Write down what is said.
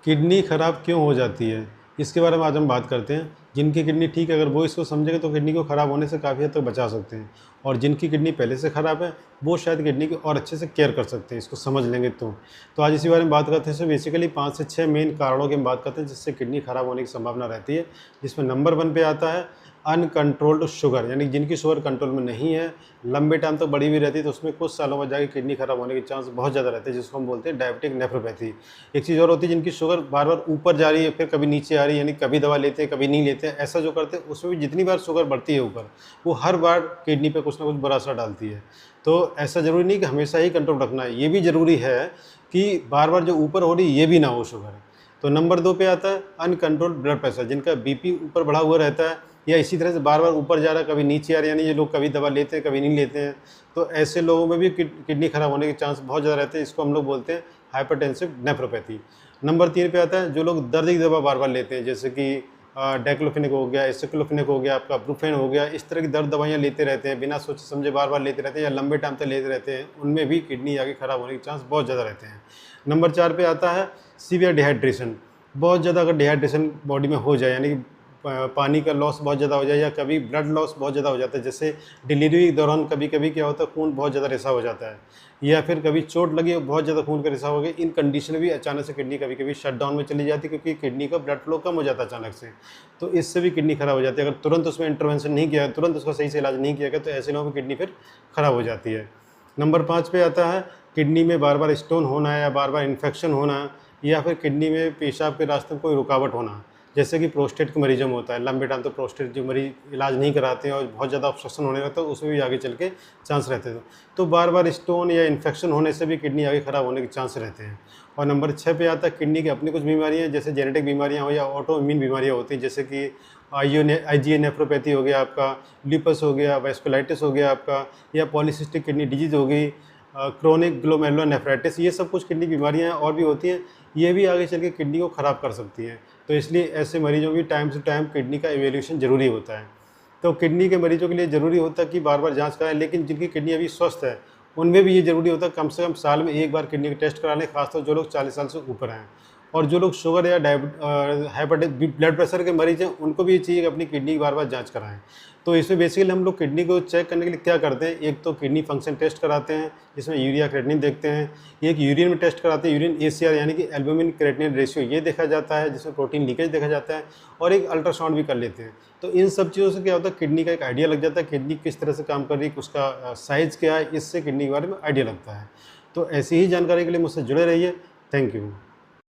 Kidney ख़राब क्यों हो जाती है, इसके बारे में आज हम बात करते हैं। जिनकी किडनी ठीक है, अगर वो इसको समझेंगे तो किडनी को ख़राब होने से काफ़ी हद तक बचा सकते हैं, और जिनकी किडनी पहले से ख़राब है वो शायद किडनी की और अच्छे से केयर कर सकते हैं, इसको समझ लेंगे तो आज इसी बारे में बात करते हैं। सो बेसिकली 5 से 6 मेन कारणों की हम बात करते हैं जिससे किडनी ख़राब होने की संभावना रहती है, जिसमें नंबर 1 पे आता है अनकंट्रोल्ड शुगर, यानी जिनकी शुगर कंट्रोल में नहीं है, लंबे टाइम तक बढ़ी हुई रहती है, तो उसमें कुछ सालों में जाके किडनी खराब होने के चांस बहुत ज़्यादा रहते हैं, जिसको हम बोलते हैं डायबिटिक नेफ्रोपैथी। एक चीज़ और होती है, जिनकी शुगर बार बार ऊपर जा रही है फिर कभी नीचे आ रही है, यानी कभी दवा लेते हैं कभी नहीं लेते हैं, ऐसा जो करते हैं उसमें भी जितनी बार शुगर बढ़ती है ऊपर, वो हर बार किडनी पर कुछ ना कुछ बुरा असर डालती है। तो ऐसा ज़रूरी नहीं कि हमेशा ही कंट्रोल रखना है, ये भी ज़रूरी है कि बार बार जो ऊपर हो रही है ये भी ना हो शुगर। तो नंबर 2 पे आता है अनकंट्रोल्ड ब्लड प्रेशर, जिनका बीपी ऊपर बढ़ा हुआ रहता है या इसी तरह से बार बार ऊपर जा रहा है कभी नीचे आ रहा है, यानी ये लोग कभी दवा लेते हैं कभी नहीं लेते हैं, तो ऐसे लोगों में भी किडनी खराब होने के चांस बहुत ज़्यादा रहते हैं। इसको हम लोग बोलते हैं हाइपरटेंसिव नेफ्रोपैथी। नंबर 3 पे आता है जो लोग दर्द की दवा बार बार लेते हैं, जैसे कि डाइक्लोफेनेक हो गया, एसिक्लोफेनेक हो गया, आपका ब्रुफेन हो गया, इस तरह की दर्द दवाइयाँ लेते रहते हैं, बिना सोचे समझे बार बार लेते रहते हैं या लंबे टाइम तक लेते रहते हैं, उनमें भी किडनी आगे खराब होने के चांस बहुत ज़्यादा रहते हैं। नंबर 4 पे आता है सीवियर डिहाइड्रेशन। बहुत ज़्यादा अगर डिहाइड्रेशन बॉडी में हो जाए, यानी कि पानी का लॉस बहुत ज़्यादा हो जाए या कभी ब्लड लॉस बहुत ज़्यादा हो जाता है, जैसे डिलीवरी के दौरान कभी कभी क्या होता है खून बहुत ज़्यादा रिसाव हो जाता है, या फिर कभी चोट लगी और बहुत ज़्यादा खून का रिसाव हो गया, इन कंडीशन में भी अचानक से किडनी कभी कभी शट डाउन में चली जाती है, क्योंकि किडनी का ब्लड फ्लो कम हो जाता है अचानक से, तो इससे भी किडनी खराब हो जाती है। अगर तुरंत उसमें इंटरवेंशन नहीं किया, तुरंत उसका सही से इलाज नहीं किया गया, तो ऐसे लोगों की किडनी फिर खराब हो जाती है। नंबर 5 पे आता है किडनी में बार बार स्टोन होना या बार बार इन्फेक्शन होना, या फिर किडनी में पेशाब के रास्ते में कोई रुकावट होना, जैसे कि प्रोस्टेट के मरीजों में होता है। लंबे टाइम तो प्रोस्टेट जो मरीज इलाज नहीं कराते हैं और बहुत ज़्यादा ऑब्स्ट्रक्शन होने लगता है, उसमें भी आगे चल के चांस रहते हैं। तो बार बार स्टोन या इन्फेक्शन होने से भी किडनी आगे खराब होने के चांस रहते हैं। और नंबर 6 पे आता है किडनी की अपनी कुछ बीमारियाँ, जैसे जेनेटिक बीमारियाँ हो या ऑटो इम्यून बीमारियाँ होती हैं, जैसे कि आईजीए नेफ्रोपैथी हो गया आपका, लूपस हो गया, वास्कुलाइटिस हो गया आपका, या पॉलीसिस्टिक किडनी डिजीज़ हो गई, क्रोनिक ग्लोमेरुलोनेफ्राइटिस, ये सब कुछ किडनी बीमारियाँ और भी होती हैं, ये भी आगे चल के किडनी को ख़राब कर सकती हैं। तो इसलिए ऐसे मरीजों की टाइम से टाइम किडनी का इवैल्यूएशन ज़रूरी होता है। तो किडनी के मरीजों के लिए ज़रूरी होता है कि बार बार जांच कराएं, लेकिन जिनकी किडनी अभी स्वस्थ है उनमें भी ये ज़रूरी होता है कम से कम साल में एक बार किडनी का टेस्ट करा लें, खासतौर जो लोग 40 साल से ऊपर हैं। और जो लोग शुगर या ब्लड प्रेशर के मरीज हैं उनको भी ये चाहिए कि अपनी किडनी की बार बार जाँच कराएँ। तो इसमें बेसिकली हम लोग किडनी को चेक करने के लिए क्या करते हैं, एक तो किडनी फंक्शन टेस्ट कराते हैं जिसमें यूरिया क्रेटिनिन देखते हैं, एक यूरिन में टेस्ट कराते हैं, यूरिन एसीआर यानी कि एल्बुमिन क्रेटिनिन रेशियो ये देखा जाता है, जिसमें प्रोटीन लीकेज देखा जाता है, और एक अल्ट्रासाउंड भी कर लेते हैं। तो इन सब चीज़ों से क्या होता है, किडनी का एक आइडिया लग जाता है, किडनी किस तरह से काम कर रही है, उसका साइज़ क्या है, इससे किडनी के बारे में आइडिया लगता है। तो ऐसी ही जानकारी के लिए मुझसे जुड़े रहिए। Thank you.